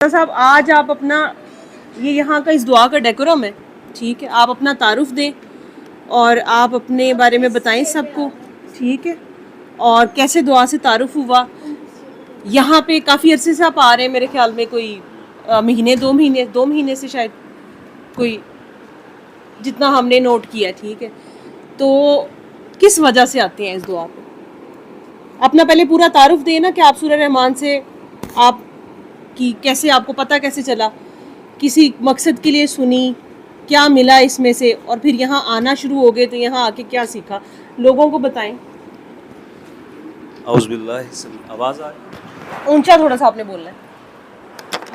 साहब आज आप अपना ये यहाँ का इस दुआ का डेकोरम है, ठीक है। आप अपना तारुफ दें और आप अपने बारे में बताएं सबको, ठीक है। और कैसे दुआ से तारुफ हुआ। यहाँ पे काफ़ी अरसे से आप आ रहे हैं, मेरे ख्याल में कोई महीने 2 महीने से शायद, कोई जितना हमने नोट किया, ठीक है। तो किस वजह से आते हैं इस दुआ पे? अपना पहले पूरा तारुफ देना कि आप सूरह रहमान से आप कि कैसे आपको पता कैसे चला, किसी मकसद के लिए सुनी, क्या मिला इसमें से, और फिर यहाँ आना शुरू हो गए तो यहाँ आके क्या सीखा, लोगों को बताएं। आवाज़ आ रही? ऊंचा थोड़ा सा आपने बोलना है।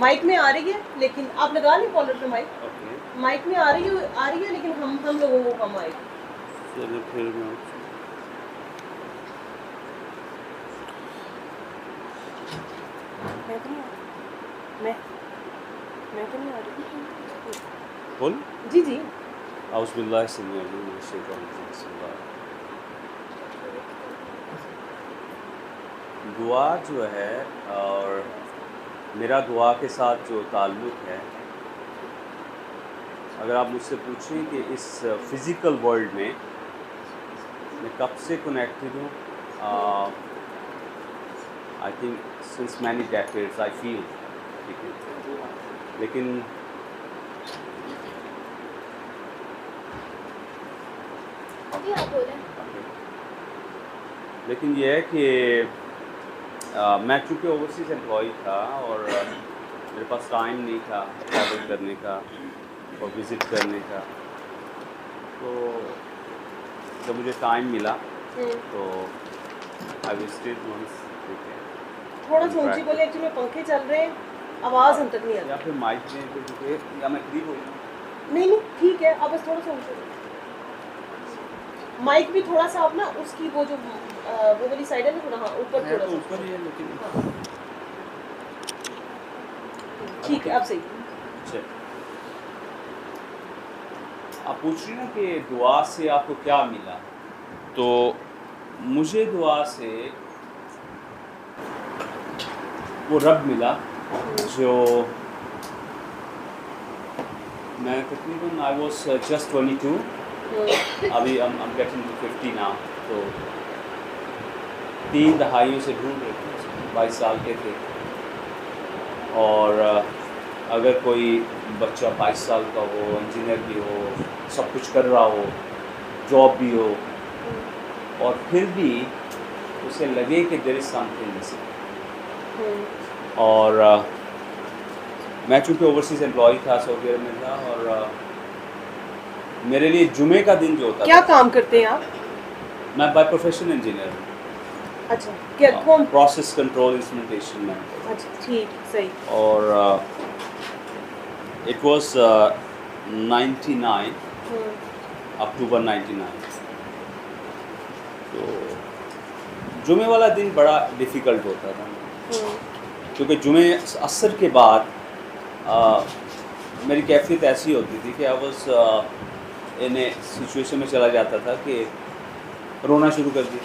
माइक में आ रही है लेकिन आप लगा लें कॉलर पे माइक। माइक में आ रही है लेकिन हम लोगों को कम आएगी। चलिए फिर मैं तो नहीं आ रही। बोल। जी जी। दुआ जो है और मेरा दुआ के साथ जो ताल्लुक़ है, अगर आप मुझसे पूछें कि इस फिज़िकल वर्ल्ड में मैं कब से कनेक्टेड हूँ, I think since many decades I feel, ठीक है। लेकिन ये है कि मैं चूँकि ओवरसीज़ एम्प्लॉई था और मेरे पास टाइम नहीं था ट्रैवल करने का और विज़िट करने का, तो जब मुझे टाइम मिला तो आई विजिटेड वंस। थोड़ा सा ऊंची बोले, एक्चुअली पंखे चल रहे हैं, आवाज़ हम तक नहीं आती। या फिर माइक में या मैं करीब हो गया। नहीं ठीक है, अब बस थोड़ा सा ऊंचा माइक भी थोड़ा सा आप ना उसकी वो जो वो वाली साइड है ना, थोड़ा हाँ ऊपर, थोड़ा सा ऊपर ही है लेकिन ठीक है, अब सही। अच्छा, आप पूछ रही ना कि दुआ से आपको क्या मिला, तो मुझे दुआ से वो रब मिला जो मैं तकरीबन आई वॉज जस्ट 22, अभी I'm getting to 50 now, तो 3 दहाइयों से ढूंढ रहे थे, 22 साल के थे। और अगर कोई बच्चा 22 साल का हो, इंजीनियर भी हो, सब कुछ कर रहा हो, जॉब भी हो, और फिर भी उसे लगे कि देयर इज़ समथिंग मिसिंग। और मैं चूँकि ओवरसीज़ एम्प्लॉई था, सऊदी अरब में था, और मेरे लिए जुमे का दिन जो होता क्या काम करते हैं आप? मैं बाय प्रोफेशन इंजीनियर हूँ। अच्छा, क्या कौन? प्रोसेस कंट्रोल इंस्ट्रूमेंटेशन में। अच्छा ठीक, सही। और इट वाज 99 अक्टूबर 99। तो जुमे वाला दिन बड़ा डिफ़िकल्ट होता था, क्योंकि जुमे असर के बाद मेरी कैफियत ऐसी होती थी कि I was in A situation में चला जाता था कि रोना शुरू कर दिया,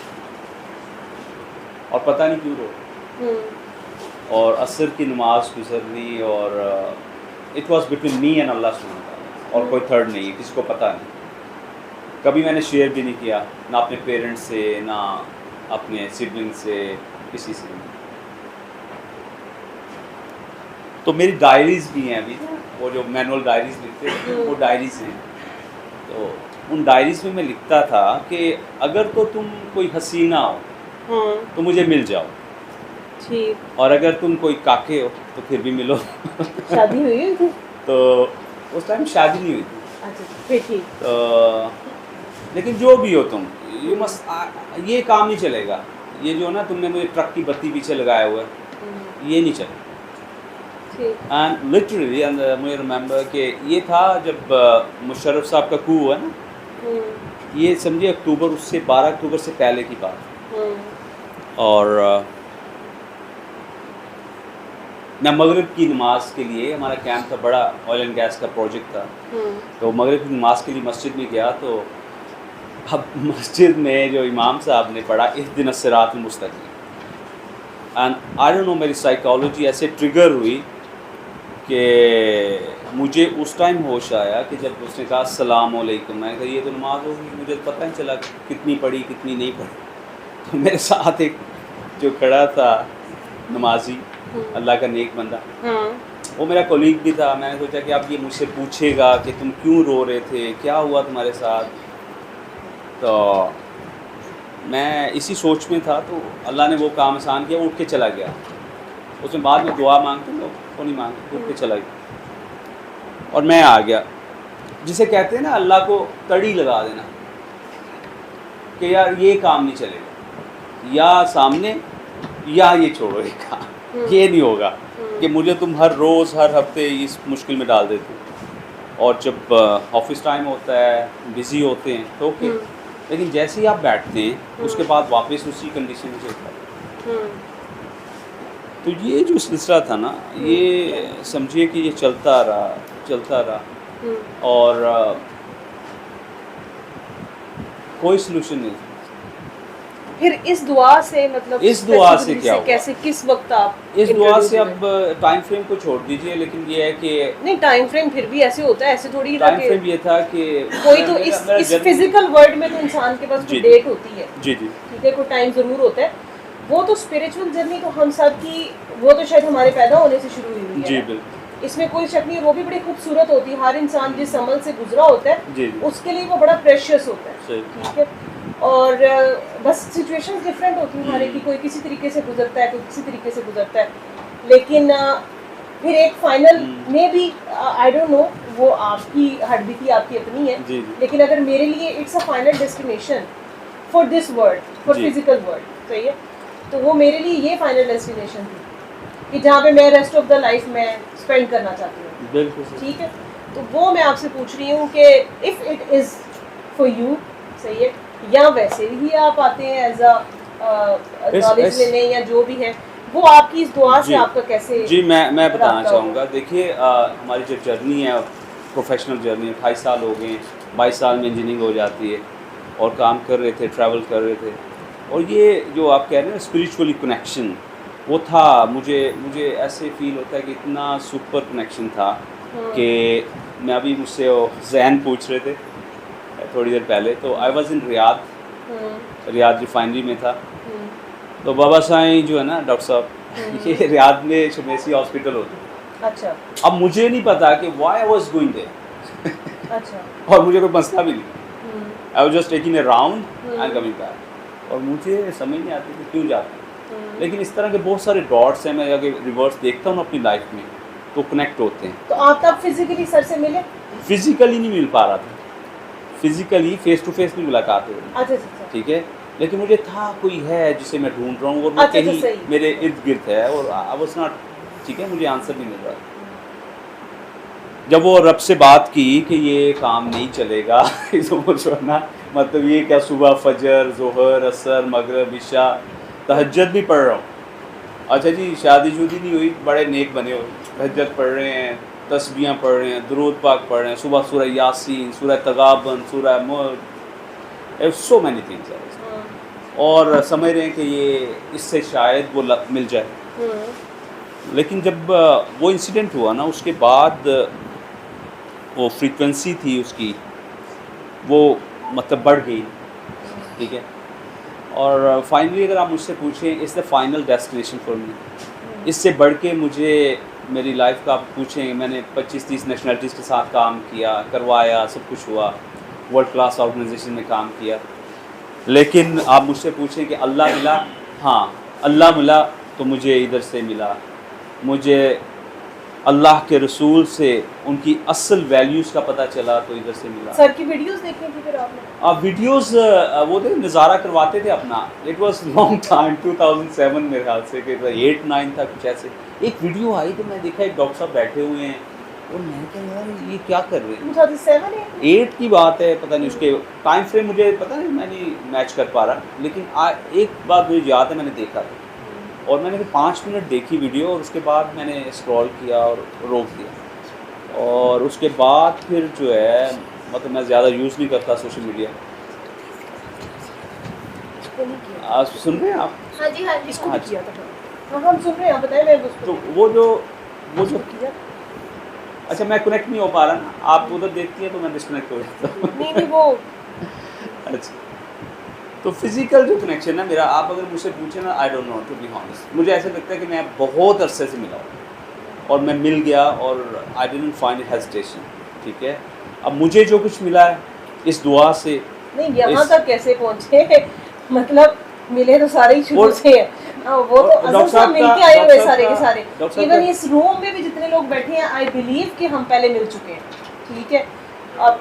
और पता नहीं क्यों रो। और असर की नमाज गुजरनी, और it was between me and Allah सुब्हानहू व तआला, और कोई थर्ड नहीं, किसी को पता नहीं। कभी मैंने शेयर भी नहीं किया, ना अपने पेरेंट्स से, ना अपने सिबलिंग से, किसी से नहीं। तो मेरी डायरीज़ भी हैं अभी, वो जो मैनुअल डायरीज़ लिखते हैं वो डायरीज़ हैं। तो उन डायरीज़ में मैं लिखता था कि अगर तो तुम कोई हसीना हो तो मुझे मिल जाओ, ठीक। और अगर तुम कोई काके हो तो फिर भी मिलो। शादी हुई थी? तो उस टाइम शादी नहीं हुई थी। अच्छा फिर ठीक। तो लेकिन जो भी हो तुम, ये काम नहीं चलेगा, ये जो ना तुमने मुझे ट्रक की बत्ती पीछे लगाया हुआ है, ये नहीं चलेगा। एंड लिटरली मुझे रिमेंबर कि ये था जब मुशर्रफ साहब का कू हुआ ना, ये समझिए अक्टूबर, उससे 12 अक्टूबर से पहले की बात। और मैं मगरिब की नमाज के लिए, हमारा कैंप था, बड़ा ऑयल एंड गैस का प्रोजेक्ट था, तो मगरिब की नमाज के लिए मस्जिद में गया। तो अब मस्जिद में जो इमाम साहब ने पढ़ा इहदिना सिरातल मुस्तकीम, एंड आई डोंट नो, मेरी साइकोलॉजी ऐसे ट्रिगर हुई कि मुझे उस टाइम होश आया कि जब उसने कहा अस्सलाम वालेकुम, मैंने कहा ये तो नमाज होगी, मुझे तो पता नहीं चला कितनी पढ़ी कितनी नहीं पढ़ी। तो मेरे साथ एक जो खड़ा था नमाजी, अल्लाह का नेक बंदा, हाँ वो मेरा कोलीग भी था। मैंने सोचा कि अब ये मुझसे पूछेगा कि तुम क्यों रो रहे थे, क्या हुआ तुम्हारे साथ। तो मैं इसी सोच में था, तो अल्लाह ने वो काम आसान किया, वो उठ के चला गया। उसने बाद में दुआ मांगते लोग को नहीं मांगते, उठ के चला गया और मैं आ गया। जिसे कहते हैं ना अल्लाह को तड़ी लगा देना कि यार ये काम नहीं चलेगा, या सामने या ये छोड़ो ये काम, ये नहीं होगा कि मुझे तुम हर रोज़ हर हफ्ते इस मुश्किल में डाल देते हो। और जब ऑफिस टाइम होता है, बिज़ी होते हैं तो ओके, लेकिन जैसे ही आप बैठते हैं उसके बाद वापस उसी कंडीशन में चलता है। तो ये जो सिलसिला था ना, ये समझिए कि ये चलता रहा और कोई सलूशन नहीं था। फिर इस दुआ से मतलब इस दुआ से क्या हुआ? कैसे किस वक्त आप इस दुआ से introduce अब हुए? टाइम फ्रेम को छोड़ दीजिए, लेकिन ये है कि नहीं टाइम फ्रेम फिर भी ऐसे होता है, ऐसे थोड़ी ना टाइम कि फ्रेम ये था कि कोई तो मेरा इस जर्नी- फिजिकल वर्ल्ड में तो इंसान के पास जी, कोई डेट होती है, जी जी ठीक है, कोई टाइम जरूर होता है। वो तो स्पिरिचुअल जर्नी तो हम सब की, वो तो शायद हमारे पैदा होने से शुरू हुई हुई जी है, बिल्कुल इसमें कोई शक नहीं। वो भी बड़ी खूबसूरत होती है, हर इंसान जिस अमल से गुजरा होता है जी उसके लिए वो बड़ा प्रेशियस होता है, सही। ठीक है। और बस सिचुएशंस डिफरेंट होती हैं हमारे की, कोई किसी तरीके से गुजरता है, कोई किसी तरीके से गुजरता है, लेकिन फिर एक फाइनल में भी आई डोंट नो, वो आपकी हड्डी आपकी अपनी है, जी जी लेकिन अगर मेरे लिए it's a final destination for this world, for जी। फिजिकल वर्ल्ड, सही है। तो वो मेरे लिए ये फाइनल डेस्टिनेशन थी कि जहाँ पे मैं रेस्ट ऑफ द लाइफ में स्पेंड करना चाहती हूँ, बिल्कुल सही। ठीक है। तो वो मैं आपसे पूछ रही हूँ कि if it is for you, सही है, या वैसे ही आप आते हैं एज अ नॉलेज लेने या जो भी है, वो आपकी इस दुआ से जी। आपका कैसे जी मैं बताना राब्ता चाहूँगा। देखिए हमारी जो जर्नी है, प्रोफेशनल जर्नी है, 28 साल हो गए, 22 साल में इंजीनियरिंग हो जाती है और काम कर रहे थे, ट्रैवल कर रहे थे, और ये जो आप कह रहे हैं स्पिरिचुअली कनेक्शन, वो था। मुझे ऐसे फील होता है कि इतना सुपर कनेक्शन था कि मैं अभी मुझसे जैन पूछ रहे थे थोड़ी देर पहले, तो I was in Riyadh, Riyadh refinery में था। तो बाबा साईं जो है ना डॉक्टर साहब, ये रियाद में शमेसी हॉस्पिटल होता है। अच्छा अब मुझे नहीं पता कि why I was going there, अच्छा और मुझे कोई मसला भी नहीं, I was just taking a round and coming back, और मुझे समझ नहीं आती कि क्यों जाते हैं। लेकिन इस तरह के बहुत सारे डॉट्स हैं, मैं अगर रिवर्स देखता हूँ अपनी लाइफ में तो कनेक्ट होते हैं। तो आप तब फिजिकली सर से मिले? फिजिकली नहीं मिल पा रहा था, फिजिकली फेस टू फेस नहीं मुलाकात हो रही, अच्छा अच्छा ठीक है, लेकिन मुझे था कोई है जिसे मैं ढूंढ रहा हूँ और वो अच्छा, कहीं सही। मेरे इर्द गिर्द है, और आई वाज नॉट, ठीक है, मुझे आंसर नहीं मिल रहा। जब वो रब से बात की कि ये काम नहीं चलेगा तो ना, मतलब ये क्या, सुबह फजर ज़ोहर असर मगरिब इशा तहज्जुद भी पढ़ रहा हूँ। अच्छा जी, शादी शुदी नहीं हुई, बड़े नेक बने हुए, तहज्जुद पढ़ रहे हैं, तस्बीहां पढ़ रहे हैं, दुरूद पाक पढ़ रहे हैं, सुबह सूरह यासीन, सूरह तगाबन, सूरह मुल्क, सो मैनी थिंग्स, और समझ रहे हैं कि ये इससे शायद वो मिल जाए। लेकिन जब वो इंसिडेंट हुआ ना, उसके बाद वो फ्रीक्वेंसी थी उसकी, वो मतलब बढ़ गई, ठीक है। और फाइनली अगर आप मुझसे पूछें is the final destination for me, इससे बढ़ के मुझे मेरी लाइफ का आप पूछें, मैंने 25-30 नेशनलिटीज़ के साथ काम किया, करवाया, सब कुछ हुआ, वर्ल्ड क्लास ऑर्गेनाइजेशन में काम किया, लेकिन आप मुझसे पूछें कि अल्लाह मिला, हाँ अल्लाह मिला, तो मुझे इधर से मिला, मुझे अल्लाह के रसूल से उनकी असल वैल्यूज़ का पता चला, तो इधर से मिला। सर की वीडियोस देखी थी फिर आपने? आप वीडियोस वो थे, नज़ारा करवाते थे अपना, इट वाज लॉन्ग टाइम, 2007 मेरे ख्याल से कि 8-9 था कुछ ऐसे। एक वीडियो आई तो मैं देखा एक डॉक्टर साहब बैठे हुए हैं, और मैंने कहा यार ये क्या कर रहे हैं। 2007 8 की बात है, पता नहीं उसके टाइम फ्रेम मुझे पता नहीं, मैं नहीं मैच कर पा रहा, लेकिन एक बात मुझे याद है, मैंने देखा था, और मैंने 5 मिनट देखी वीडियो, और उसके बाद मैंने स्क्रॉल किया और रोक दिया, और उसके बाद फिर जो है, मतलब मैं ज़्यादा यूज़ नहीं करता सोशल मीडिया। आप सुन रहे हैं आप? हाँ जी, इसको हाँ भी जी। किया था। हाँ हम सुन रहे हैं, आप बताएं, मैं उसको तो वो जो किया। अच्छा मैं कनेक्ट नहीं हो पा रहा ना, आप उधर देखती हैं तो मैं डिस्कनेक्ट हो जाता हूँ। नहीं नहीं वो अच्छा, तो फिजिकल जो कनेक्शन है मेरा, आप अगर मुझसे पूछे ना, I don't know to be honest, मुझे ऐसा लगता है कि मैं बहुत अरसे से मिला हूँ और मैं मिल गया और I didn't find it hesitation. ठीक है, अब मुझे जो कुछ मिला है इस दुआ से, नहीं यहाँ इस तक कैसे पहुँचे मतलब मिले तो सारे ही शुरू और- से हैं। वो तो और असल से मिलके आए हुए सारे के सारे। डॉक्टर साहब इवन का- इस रूम में भी जितने लोग बैठे हैं आई बिलीव कि हम पहले मिल चुके हैं। ठीक है, अब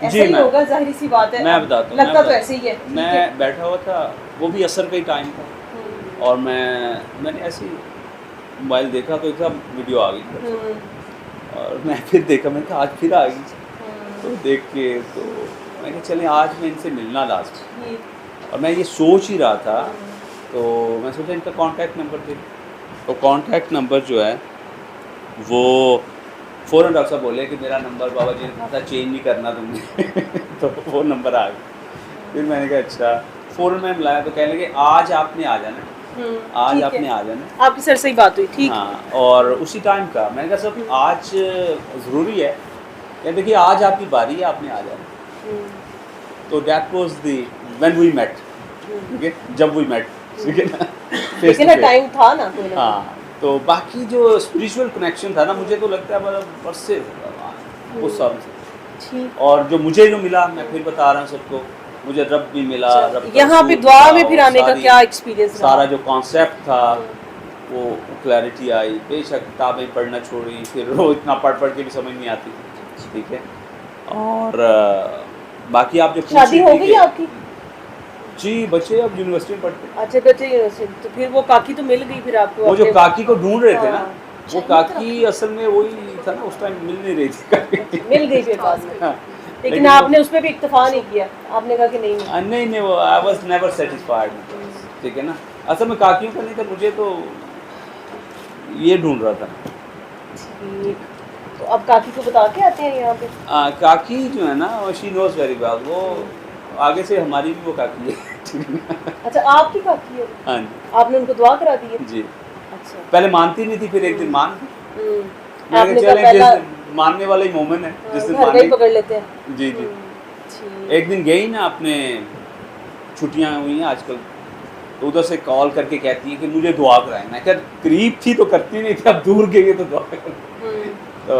ऐसा जी, ही मैं- होगा, जाहिर सी बात है। मैं अब बताता हूँ, लगता तो ऐसे ही है। ठीक है। मैं बैठा हुआ था, वो भी असर का ही टाइम था, और मैंने ऐसे ही मोबाइल देखा तो एकदम वीडियो आ गई, हम्म, और मैं फिर देखा, मैंने कहा आज फिर आ गई, हम्म, तो देख के तो मैं कहा चले आज मैं इनसे मिलना लास्ट, ठीक, और मैं ये सोच ही रहा था, तो मैं सोचा इनका कांटेक्ट नंबर दे, तो कांटेक्ट नंबर जो है वो फ़ौरन डॉक्टर साहब बोले कि मेरा नंबर बाबा जी ने कहा था चेंज नहीं करना तुमने तो वो नंबर आ गया। फिर मैंने कहा अच्छा, फ़ौरन मैं मिलाया तो कहने लगे आज आपने आ जाना, आज ठीक आपने है। आ जाना। आपकी सर से ही बात हुई। ठीक। हाँ, और उसी टाइम का मैंने कहा सब आज ज़रूरी है, या देखिए आज आपकी बारी है, आपने आ जाना। हम्म, तो that was the when we met, ठीक है, जब वी मेट, ठीक है ना, face लेकिन to ना face। टाइम था ना कोई ना हाँ, तो बाकी जो स्पिरिचुअल कनेक्शन था ना, मुझे तो लगता है मतलब बरसे उस साल से, कोई। ठीक। और जो मुझे जो मिला मैं फिर बता रहा हूँ सबको, मुझे रब भी मिला, रब का यहाँ पे रसूल दुआ मिला, में फिर और आने का सारी- क्या एक्सपीरियंस रहा? सारा जो कॉन्सेप्ट था वो क्लैरिटी आई, बेशक किताबें पढ़ना छोड़ी, फिर वो इतना पढ़ पढ़ के भी समझ नहीं आती थी, ठीक है। और बाकी आप जो पूछ शादी रही हो थी गई कि- आपकी? जी, बच्चे अब यूनिवर्सिटी में पढ़ते हैं। अच्छा बच्चे यूनिवर्सिटी, तो फिर वो काकी तो मिल गई फिर आपको? वो जो अपने- काकी को ढूंढ रहे थे ना, हाँ। वो काकी असल में वही था ना, उस टाइम मिल नहीं रही थी काकी। मिल गई फिर बाद में। हाँ, लेकिन आपने उसमें भी इक्तफा नहीं किया, आपने कहा कि नहीं नहीं। नहीं वो आई वाज नेवर सेटिस्फाइड, ठीक है ना। असल में काकियों का नहीं था, मुझे तो ये ढूंढ रहा था। ठीक, तो अब काकी को बता के आते हैं यहाँ पे? काकी जो है ना, शी नोज वेरी वेल, वो आगे से हमारी भी वो काकी है, ठीक है ना। अच्छा आपकी काकी है? हाँ जी, आपने उनको दुआ करा दी है? जी, अच्छा। पहले मानती नहीं थी, फिर एक दिन मान गई। हम्म, मैंने आपने कहा कहा चले पहला जिस मानने वाला ही मोमेंट है, जिस दिन घर में माने। ही पकड़ लेते हैं। जी जी, ठीक। एक दिन गई ना, अपने छुट्टियां हुई हैं आजकल, तो उधर से कॉल करके कहती है कि मुझे दुआ कराएं। मैं क्या, करीब थी तो करती नहीं थी, अब दूर गई है तो दुआ कर। हम्म, तो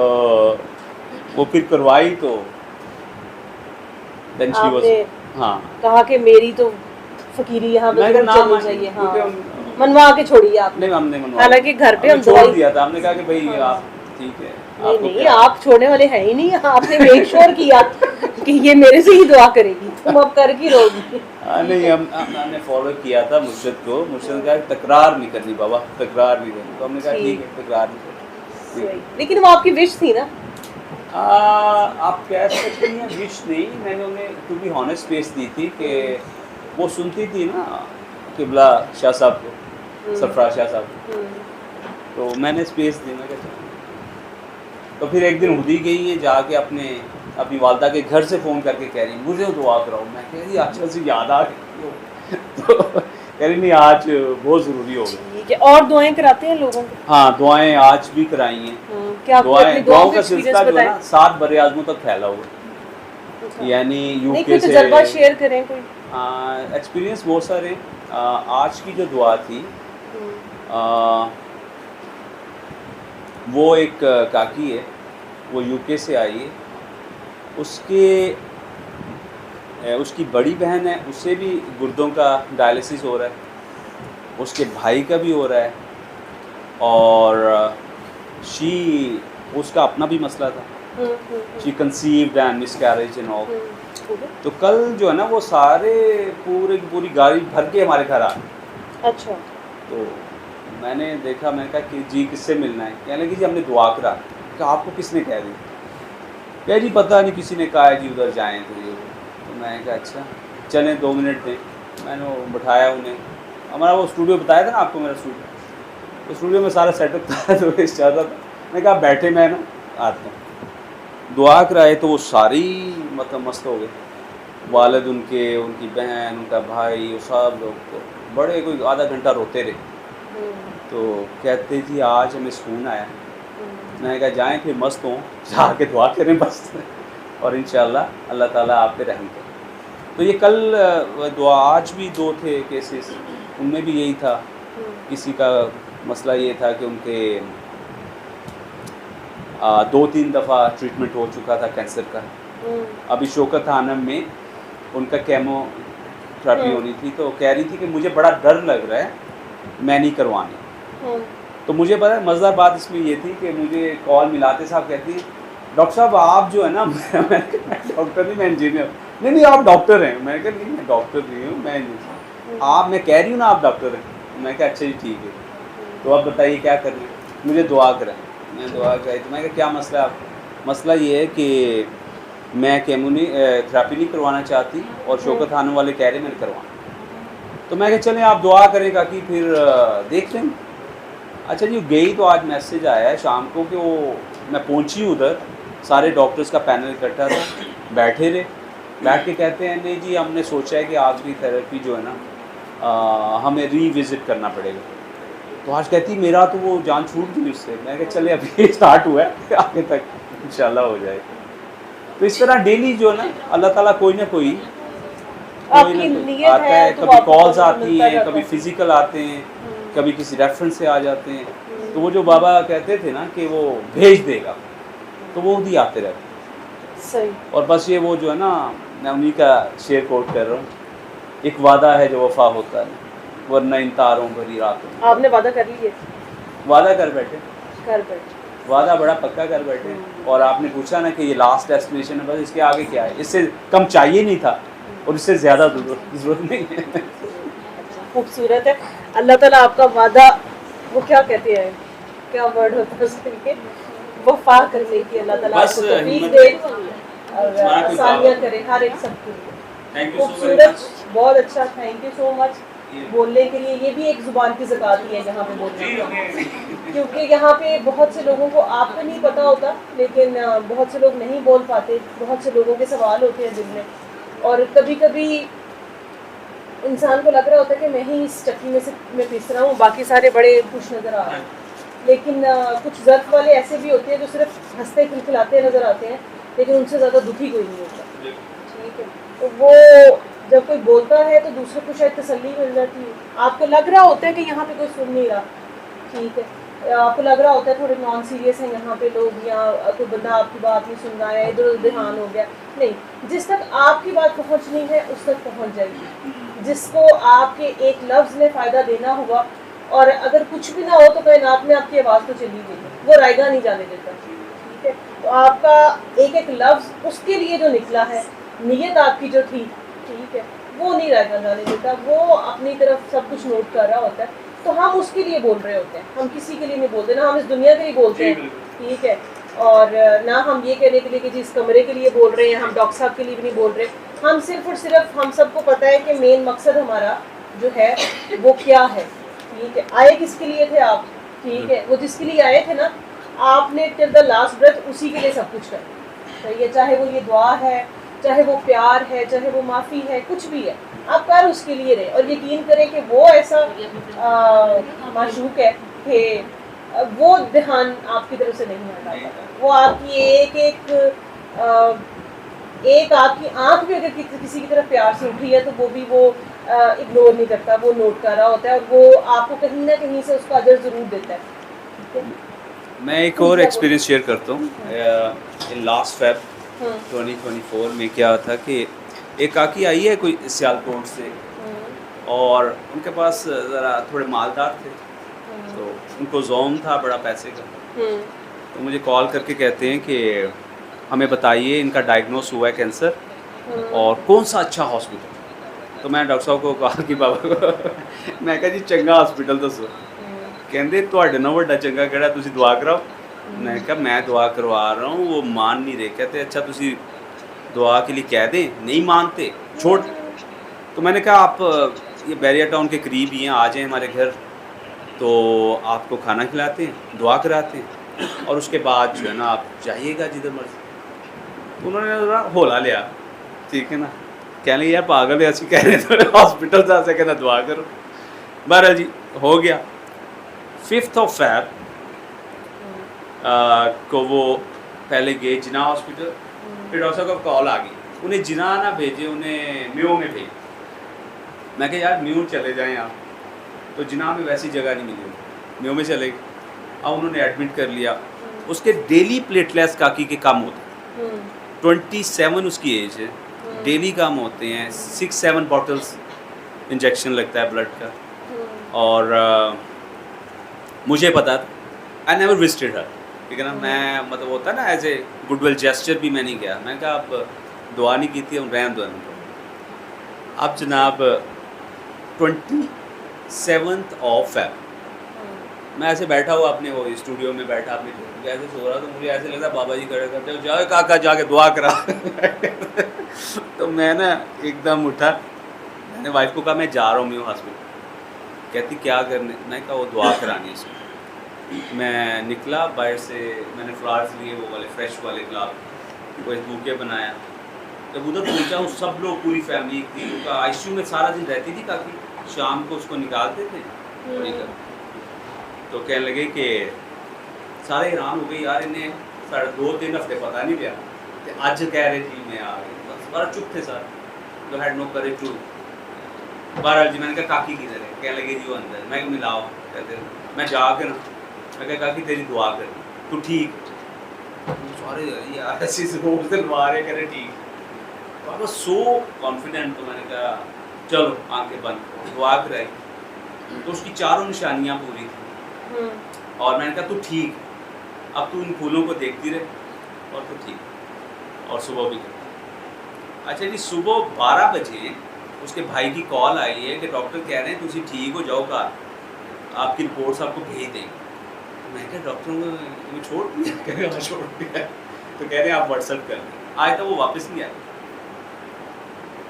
वो फिर करवाई, तो देन शी वाज, आपने हाँ, कहा कि मेरी तो फकीरी यहाँ पे मैं जरूर ना चलनी मानी, चाहिए। क्योंकि हाँ, हम- मनवा के छोड़ी आपने? नहीं हमने मनवा, हालांकि घर पे हमने हम छोड़ दवाई- दिया था, हमने कहा कि भाई हाँ। आप ठीक है, नहीं आपको नहीं, क्या- आप छोड़ने वाले हैं ही नहीं, आपने मेक श्योर किया कि ये मेरे से ही दुआ करेगी, तुम अब कर की रहोगी। नहीं हमने फॉलो किया था मुर्शद को, मुर्शद ने कहा कि तकरार नहीं करनी बाबा, तकरार नहीं करनी, तो हमने कहा ठीक है, तकरार नहीं करनी। सही। लेकिन वो आपकी विश थी ना? आप कह सकते हैं विश नहीं, मैंने उन्हें टू बी हॉनेस्ट स्पेस दी थी कि वो सुनती थी ना किबला शाह साहब को, सरफराज शाह साहब को, तो मैंने स्पेस दी, मैं कहता तो फिर एक दिन हुदी गई है जाके अपनी वालदा के घर से फ़ोन करके कह रही मुझे दुआ कराओ। मैं कह रही अच्छा से याद आ गई तो कह रही नहीं आज बहुत ज़रूरी हो गया। ठीक है, और दुआएं कराते हैं लोगों को? हाँ, दुआएं आज भी कराई हैं। क्या आपको अपनी दुआओं दुआओं का का सिलसिला एक्सपीरियंस जो है ना बताएं? 7 बरे आज़मों तक फैला हुआ है, यानी नहीं, यूके कोई से तजर्बा शेयर करें कोई। एक्सपीरियंस बहुत सारे। आज की जो दुआ थी आ, वो एक काकी है, वो यूके से आई है, उसकी बड़ी बहन है, उससे भी गुर्दों का डायलिसिस हो रहा है, उसके भाई का भी हो रहा है, और उसका अपना भी मसला था, she conceived and miscarriage and all. तो कल जो है ना वो सारे पूरी गाड़ी भर के हमारे घर आ गए। अच्छा। तो मैंने देखा, मैंने कहा कि जी किससे मिलना है? कहने लगी जी हमने दुआ करा। कि आपको किसने कह दी? क्या जी पता नहीं, किसी ने कहा है जी उधर जाएँ तो ये। तो मैंने कहा अच्छा चलें 2 मिनट दें। मैंने वो बिठाया उन्हें, हमारा वो स्टूडियो बताया था ना आपको, मेरा स्टूडियो, तो स्टूडियो में सारा सेटअप था तो इस चाहता था। मैंने कहा बैठे, मैं ना आता हूँ। दुआ कराए तो वो सारी मतलब मस्त हो गए, वालिद उनकी बहन, उनका भाई, वो सब लोग तो बड़े कोई आधा घंटा रोते रहे। तो कहते जी आज हमें सुकून आया, मैंने कहा जाएँ फिर मस्त हों, जाके दुआ करें बस और इंशाल्लाह अल्लाह ताला आप पे रहम करे। तो ये कल दुआ आज भी 2 थे केसेस, उनमें भी यही था। किसी का मसला ये था कि उनके 2-3 दफ़ा ट्रीटमेंट हो चुका था कैंसर का। अभी शौकत आनम में उनका केमोथेरेपी होनी थी, तो कह रही थी कि मुझे बड़ा डर लग रहा है, मैं नहीं करवानी। तो मुझे पता है मज़ेदार बात इसमें ये थी कि मुझे कॉल मिलाते साहब कहती हैं, डॉक्टर साहब आप जो है ना मैंने कहा डॉक्टर नहीं, मैं इंजीनियर। नहीं आप डॉक्टर हैं। मैंने कहा नहीं मैं डॉक्टर नहीं हूँ, मैं इंजीनियर। आप, मैं कह रही हूँ ना आप डॉक्टर हैं। मैं कहा अच्छा जी ठीक है, तो आप बताइए क्या कर रहे हैं। मुझे दुआ करें। मैं दुआ कराई तो मैं कहा क्या मसला है आपका। मसला ये है कि मैं थेरेपी नहीं करवाना चाहती और शौकत आने वाले कह रहे हैं मैंने करवाना। तो मैं कहा चलें आप दुआ करेगा कि फिर देख लें। अच्छा जी गई तो आज मैसेज आया है शाम को कि वो, मैं पहुंची उधर, सारे डॉक्टर्स का पैनल इकट्ठा था, बैठे रहे, बैठ के कहते हैं नहीं जी हमने सोचा है कि आखिरी थेरेपी जो है ना हमें रीविज़िट करना पड़ेगा। तो आज कहती मेरा तो वो जान छूट गई उससे। मैं कहा चले अभी स्टार्ट हुआ है आगे तक इंशाल्लाह हो जाएगा। तो इस तरह डेली जो है ना अल्लाह ताला कोई ना कोई आपकी नियत आता है है, तो कभी आपको कॉल्स आती मिलता हैं, रहता कभी है। फिज़िकल आते हैं, कभी किसी रेफरेंस से आ जाते हैं। तो वो जो बाबा कहते थे ना कि वो भेज देगा, तो वो भी आते रहते हैं। सही। और बस ये वो जो है ना, मैं उन्हीं का शेर कोट कर रहा हूँ, एक वादा है जो वफा होता है, वरना इन तारों भरी रातों में। आपने वादा कर लिए? वादा कर बैठे, कर बैठे। वादा बड़ा पक्का कर बैठे। और आपने पूछा ना कि ये लास्ट डेस्टिनेशन है, बस इसके आगे क्या है, इससे कम चाहिए नहीं था और इससे ज़्यादा ज़रूरत नहीं है। खूबसूरत है। अल्लाह ताला आपका वादा, वो क्या कहते हैं, क्या वर्ड होता है उसके लिए, वफा करने की अल्लाह ताला बस आपको तौफीक हिम्मत दे दे। और हमारा कोई आसानियाँ बात करे हर एक सबके लिए। थैंक यू सो वेरी खूबसूरत, मच। बहुत अच्छा, थैंक यू सो मच बोलने के लिए। ये भी एक ज़ुबान की ज़कात ही है यहाँ पे बोलने की, क्योंकि यहाँ पे बहुत से लोगों को आपको नहीं पता होता, लेकिन बहुत से लोग नहीं बोल पाते, बहुत से लोगों के सवाल होते हैं दिल में, और कभी कभी इंसान को लग रहा होता है कि मैं ही इस चक्की में से मैं पिस रहा हूँ, बाकी सारे बड़े खुश नज़र आ रहे हैं। लेकिन कुछ ज़र्फ वाले ऐसे भी होते हैं जो सिर्फ हंसते खिलखिलाते नज़र आते हैं, लेकिन उनसे ज़्यादा दुखी कोई नहीं होता। ठीक है, तो वो जब कोई बोलता है तो दूसरे को शायद तसल्ली मिल जाती है। आपको लग रहा होता है कि यहाँ पे कोई सुन नहीं रहा, ठीक है, आपको लग रहा होता है थोड़े नॉन सीरियस हैं यहाँ पे लोग, या कोई बंदा आपकी बात नहीं सुन रहा है, इधर उधर ध्यान हो गया। नहीं, जिस तक आपकी बात पहुँचनी है उस तक पहुँच जाएगी। जिसको आपके एक लफ्ज़ ने फ़ायदा देना हुआ, और अगर कुछ भी ना हो तो कायनात में आपकी आवाज़ तो चली गई, वो रायगा नहीं जाने देता। ठीक है, तो आपका एक एक लफ्ज़ उसके लिए जो निकला है, नीयत आपकी जो थी, ठीक है, वो नहीं रायगा जाने देता, वो अपनी तरफ सब कुछ नोट कर रहा होता है। तो हम उसके लिए बोल रहे होते हैं, हम किसी के लिए नहीं बोलते, ना हम इस दुनिया के लिए बोलते हैं, ठीक है, और ना हम ये कहने के लिए कि जिस कमरे के लिए बोल रहे हैं, हम डॉक्टर साहब के लिए भी नहीं बोल रहे। हम सिर्फ और सिर्फ, हम सबको पता है कि मेन मकसद हमारा जो है वो क्या है। ठीक है, आए किसके लिए थे आप, ठीक है, वो जिसके लिए आए थे ना, आपने टिल द लास्ट ब्रेथ उसी के लिए सब कुछ कर, सही है, चाहे वो ये दुआ है, चाहे वो प्यार है, चाहे वो माफ़ी है, कुछ भी है, आप कर उसके लिए रहे। और यकीन करें कि वो ऐसा माशूक है कि वो ध्यान आपकी तरफ से नहीं हटाता, वो आपकी एक आपकी आंख भी अगर किसी की तरफ प्यार से उठी है तो वो भी वो इग्नोर नहीं करता, वो नोट कर रहा होता है, और वो आपको कहीं ना कहीं से उसका अजर ज़रूर देता है। ठीक है, मैं एक और एक्सपीरियंस शेयर करता हूँ। इन लास्ट फेब 2024 में क्या था कि एक काकी आई है कोई सियालकोट से, और उनके पास ज़रा थोड़े मालदार थे, तो उनको ज़ोम था बड़ा पैसे का। तो मुझे कॉल करके कहते हैं कि हमें बताइए इनका डायग्नोस हुआ है कैंसर, और कौन सा अच्छा हॉस्पिटल। तो मैं डॉक्टर साहब को कहा कि बाबा को मैं कहा जी चंगा हॉस्पिटल दसो। कहते ਤੁਹਾਡੇ ਨਾਲ ਵੱਡਾ ਚੰਗਾ ਕਿਹੜਾ, ਤੁਸੀਂ ਦੁਆ ਕਰਾਓ। मैं कहा मैं दुआ करवा रहा हूँ, वो मान नहीं रहे। कहते अच्छा तुसी दुआ के लिए कह दें, नहीं मानते छोड़। तो मैंने कहा आप ये बैरिया टाउन के करीब ही हैं, आ जाएं हमारे घर, तो आपको खाना खिलाते हैं, दुआ कराते हैं, और उसके बाद जो है ना आप जाइएगा जिधर मर्जी। तो उन्होंने ज़रा होला लिया, ठीक है ना, कहने यार पागल है, ऐसी कह रहे थे हॉस्पिटल जा से कहना दुआ करो। बहरहाल जी हो गया। 5th of Feb को वो पहले गए जिना हॉस्पिटल, फिर डॉक्टर साहब का कॉल आ गई, उन्हें जिना ना भेजे, उन्हें म्यो में भेजे। मैं कहा यार म्यो चले जाएं आप, तो जिना में वैसी जगह नहीं मिली, म्यो में चले गए। अब उन्होंने एडमिट कर लिया। उसके डेली प्लेटलेट्स काकी के कम होते हैं, 27 उसकी एज है, डेली कम होते हैं, 6-7 बॉटल्स इंजेक्शन लगता है ब्लड का। और मुझे पता था, आई नेवर विजिटेड हर, ठीक है ना, मैं मतलब होता है ना एज ए गुडविल जेस्चर भी मैं नहीं गया। मैंने कहा आप दुआ नहीं की थी, हम रहन दो। अब जनाब 27 ऑफ है, मैं ऐसे बैठा हुआ अपने वो स्टूडियो में बैठा, अपने ऐसे सो रहा, तो मुझे ऐसे लगा बाबा जी खड़े करते जाओ काका जाके दुआ करा। तो मैं ना एकदम उठा, मैंने वाइफ को कहा मैं जा रहा हूँ म्यू हॉस्पिटल। कहती क्या करने, मैं कहा वो दुआ करानी है इसमें। मैं निकला बाहर से, मैंने फ्लावर्स लिए, वो वाले फ्रेश वाले गुलाब, वो बुके बनाया। जब उधर पहुँचा हूँ, सब लोग पूरी फैमिली थी, उनका आईसीयू में सारा दिन रहती थी काकी, शाम को उसको निकालते थे। तो कहने लगे कि सारे हैरान हो गए यार, इन्हें 2-3 हफ्ते पता नहीं गया, आज कह रहे थी मैं आ गई, बस बड़ा चुप थे सर, तो हैड नो करेज टू। बहरहाल जी मैंने कहा काकी किधर है, कहने लगे जी वो अंदर। मैं मिलाओ, कहते मैं जाकर ना, मैं कहा काकी तेरी दुआ कर, तू ठीक। सारे यार ऐसी रोज दिलवा रहे, कह रहे ठीक। तो आई वाज सो कॉन्फिडेंट, तो मैंने कहा चलो आंखें बंद, दुआ कराई, तो उसकी चारों निशानियाँ पूरी थी। और मैंने कहा तू ठीक, अब तू इन फूलों को देखती रहे और तू ठीक, और सुबह भी कर। अच्छा जी, सुबह 12 बजे उसके भाई की कॉल आई है कि डॉक्टर कह रहे हैं तुझे ठीक हो जाओ, का आपकी रिपोर्ट्स आपको भेज देंगे। मैं कहा डॉक्टर ने छोड़ दिया, कह रहे हाँ छोड़ दिया, तो कह रहे हैं आप व्हाट्सएप कर दें। आज तक वो वापस नहीं आया,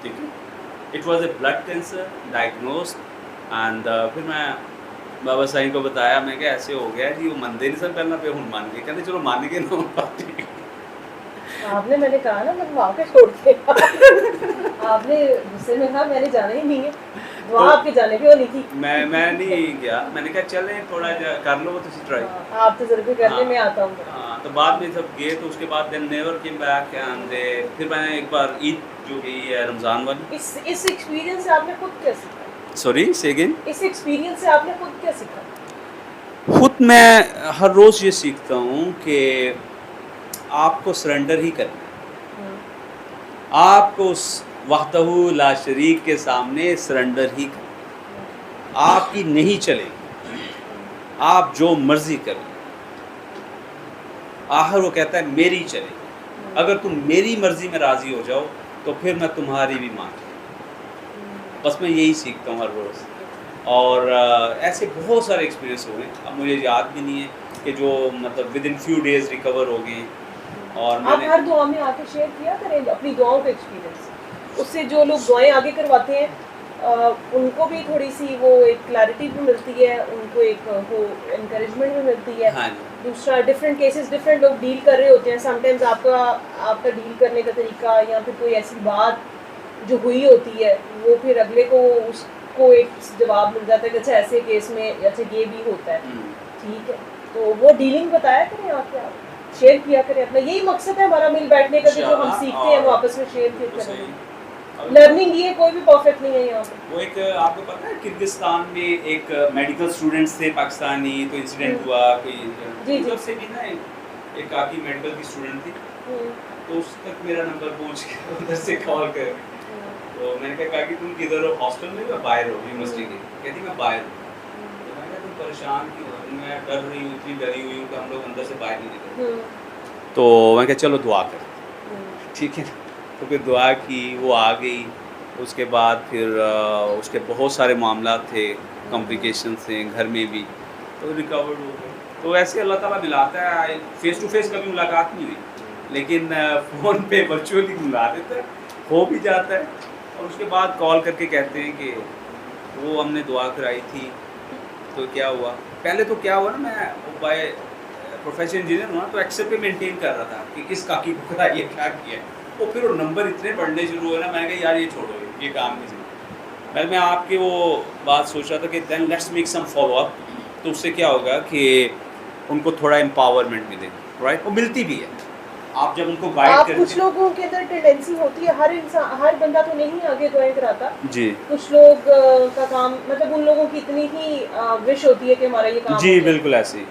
ठीक है। It was a blood cancer diagnosed, and फिर मैं बाबा साईं को बताया, मैं क्या ऐसे हो गया जी, वो मनते नहीं सर पहला पे, हूँ मान गए, कहते चलो मान गए ना। आपने, मैंने कहा ना मैं वहाँ पे छोड़ के आपने गुस्से में कहा मैंने जाना ही नहीं है, दुआ आपके जाने की होनी थी। मैं नहीं गया, मैंने कहा चले थोड़ा कर लो तो ट्राई, आप तो जरूर करने में आता हूँ। हाँ, तो बाद में सब गए, तो उसके बाद then never came back, and फिर मैंने एक बार ईद जो गई है रमज़ान वाली, इस एक्सपीरियंस से आपने खुद क्या सीखा? सॉरी से अगेन, इस एक्सपीरियंस से आपने खुद क्या सीखा? खुद मैं हर रोज़ ये सीखता हूँ कि आपको सरेंडर ही करना है, आपको उस वहदहू ला शरीक के सामने सरेंडर ही करना, आपकी नहीं चलेगी, आप जो मर्जी करें, आखिर वो कहता है मेरी चलेगी, अगर तुम मेरी मर्जी में राज़ी हो जाओ तो फिर मैं तुम्हारी भी मान, बस मैं यही सीखता हूँ हर रोज़। और ऐसे बहुत सारे एक्सपीरियंस हुए, अब मुझे याद भी नहीं है कि जो मतलब with in few days recover हो गए। और आप हर दुआ में आके शेयर किया करें अपनी दुआओं का एक्सपीरियंस, उससे जो लोग दुआएं आगे करवाते हैं उनको भी थोड़ी सी वो एक क्लैरिटी भी मिलती है, उनको एक वो इनकरेजमेंट भी मिलती है। हाँ, दूसरा डिफरेंट केसेस डिफरेंट लोग डील कर रहे होते हैं, समटाइम्स आपका डील करने का तरीका या फिर कोई ऐसी बात जो हुई होती है वो फिर अगले को उसको एक जवाब मिल जाता है कि अच्छा ऐसे केस में अच्छा ये भी होता है, ठीक है। तो वो डीलिंग बताया करें आपके, आप शेयर किया करें अपना, यही मकसद है हमारा मिल बैठने का, जो हम सीखते हैं वो आपस में शेयर करें। लर्निंग ये कोई भी परफेक्ट नहीं है यहाँ पे। वो एक आपको पता है किर्गिस्तान में एक मेडिकल स्टूडेंट्स थे पाकिस्तानी, तो इंसिडेंट हुआ कोई उधर से भी ना, एक काकी मेडिकल की स्टूडेंट थी, तो उस तक मेरा नंबर पहुंच गया, उधर से कॉल कर, तो मैंने कहा काकी तुम किधर हो, हॉस्टल में या बाहर हो यूनिवर्सिटी के? कहती मैं बाहर हूँ। तो मैंने कहा तुम परेशान क्यों हो? मैं डर रही हूँ, इतनी डरी हुई हूँ कि हम लोग अंदर से बाहर नहीं निकल। तो मैं कहा चलो दुआ कर, ठीक है। तो फिर दुआ की, वो आ गई, उसके बाद फिर उसके बहुत सारे मामला थे, कॉम्प्लिकेशन थे घर में भी, तो रिकवर्ड हो गए। तो ऐसे अल्लाह ताला मिलाता है, फेस टू फेस कभी मुलाकात नहीं हुई, लेकिन फ़ोन पे वर्चुअली मिला देता है, हो भी जाता है। और उसके बाद कॉल करके कहते हैं कि वो हमने दुआ कराई थी, तो क्या हुआ, पहले तो क्या हुआ ना, मैं बाय प्रोफेशन इंजीनियर हूँ ना, तो एक्सेल पे मेंटेन कर रहा था कि किस काकी को कराइए, क्या किया। तो फिर वो नंबर इतने बढ़ने शुरू हुए ना, मैंने कहा यार ये छोड़ो, ये काम नहीं चाहिए। मैं आपके वो बात सोच रहा था कि then let's make some follow up, तो उससे क्या होगा कि उनको थोड़ा एम्पावरमेंट मिले, राइट? वो मिलती भी है, आप जब उनको गाइड आप करते कुछ लोगों के अंदर टेंडेंसी होती है, हर इंसान, हर बंदा तो नहीं आगे दुआएं कराता। जी कुछ लोग का काम, मतलब उन लोगों की इतनी ही विश होती है कि हमारा ये काम हो जी जाए। बिल्कुल ऐसे ही।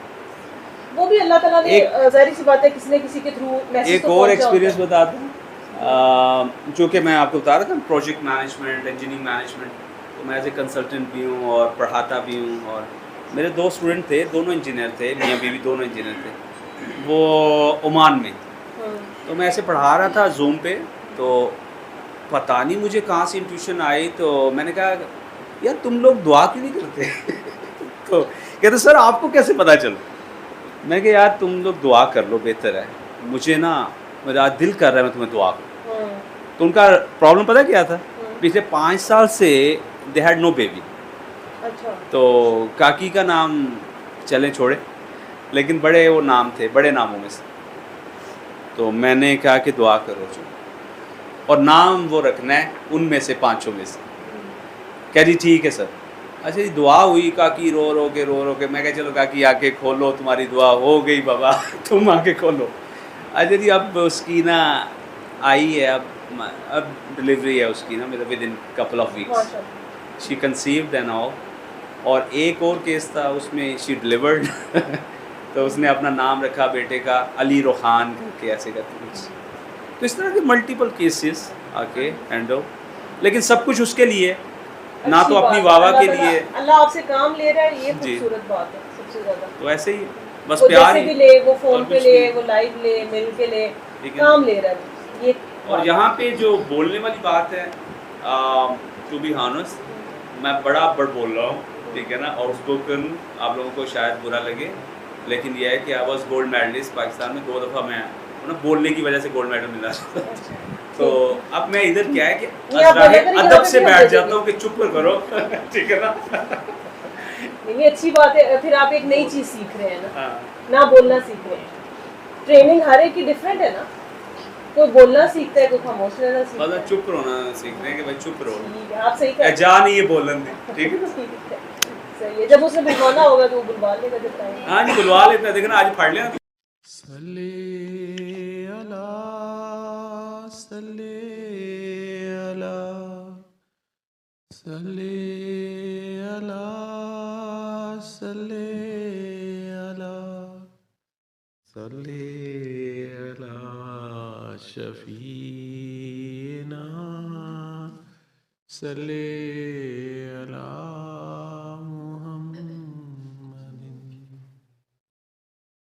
वो भी अल्लाह ताला ने एक जाहिर सी बात है किसी न किसी के थ्रू मैसेज एक तो और पहुंचा होता एक्सपीरियंस है। बताता हूँ, जो कि मैं आपको बता रहा था, प्रोजेक्ट मैनेजमेंट, इंजीनियरिंग मैनेजमेंट, तो मैं एज ए कंसल्टेंट भी हूँ और पढ़ाता भी हूँ। और मेरे दो स्टूडेंट थे, दोनों इंजीनियर थे, मियाँ बीवी दोनों इंजीनियर थे, वो ओमान में। हाँ, तो मैं ऐसे पढ़ा रहा था जूम पे, तो पता नहीं मुझे कहाँ से इंट्यूशन आई, तो मैंने कहा यार तुम लोग दुआ क्यों नहीं करते? तो कहते सर आपको कैसे पता चला? मैं कहा यार तुम लोग दुआ कर लो, बेहतर है, मुझे ना मेरा दिल कर रहा है मैं तुम्हें दुआ करूँ। हाँ, तो उनका प्रॉब्लम पता क्या था? हाँ। पिछले 5 साल से दे हैड नो बेबी। अच्छा। तो काकी का नाम चले छोड़े, लेकिन बड़े वो नाम थे, बड़े नामों में से। तो मैंने कहा कि दुआ करो जो, और नाम वो रखना है उनमें से 5 में से। कह जी ठीक है सर। अच्छा जी दुआ हुई, काकी रो के, मैं कहा चलो काकी आंखें खोलो, तुम्हारी दुआ हो गई बाबा। तुम आंखें खोलो। अच्छा जी अब उसकी ना आई है, अब डिलीवरी है उसकी ना, मतलब within couple of weeks माशाल्लाह। She conceived and all. और एक और केस था उसमें शी डिलीवर्ड। तो उसने अपना नाम रखा बेटे का अली रोहान करके, ऐसे करके कुछ। तो इस तरह के मल्टीपल केसेस आके हैंडल, लेकिन सब कुछ उसके लिए, ना अच्छी तो अपनी बात है, वाह अल्लाह के ताला लिए। अल्लाह आपसे काम ले रहा है, ये जी, खूबसूरत बात है सबसे ज्यादा। तो ऐसे ही बस वो प्यार जैसे ही, भी ले, वो और फोन पे कुछ ले, नहीं। वो लाइव ले, मिल के ले, लेकिन काम ले रहा है ये और बात यहाँ है। पे जो बोलने वाली बात है, टू बी हॉनेस्ट, मैं बड़ा बड़ बोल रहा हूँ, ठीक है ना, आउटस्पोकन, आप लोगों को शायद बुरा लगे, लेकिन यह है कि I was gold medalist Pakistan में 2 दफ़ा। मैं ना बोलने की वजह से गोल्ड मेडल मिला। अच्छा, तो ठीक है। अब मैं इधर क्या है कि नहीं आप बोला करें, यहाँ अदब पे से भी हम बैठ दे जाता देंगे। हूँ कि चुप करो। ठीक है ना। नहीं अच्छी बात है, फिर आप एक नई चीज सीख रहे हैं ना, हाँ, ना बोलना सीख रहे हैं। ट्रेनिंग हर एक की डिफरेंट है ना, कोई बोलना सीखता है, कोई खामोश रहना सीखता मतलब है। चुप रोना सीख रहे हैं कि भाई चुप रहो, ठीक है, आप सही ए, कर जा नहीं ये बोलन दे, ठीक है। ठीक है, सही है। जब उसने बुलवाना होगा तो वो बुलवा लेगा जब टाइम। हाँ जी बुलवा लेते हैं, देखना आज फाड़ लेना। सल्ले अला सल्ले अला सल्ले अला सल्ले अला सल्ले अला शफीना सल्ले अला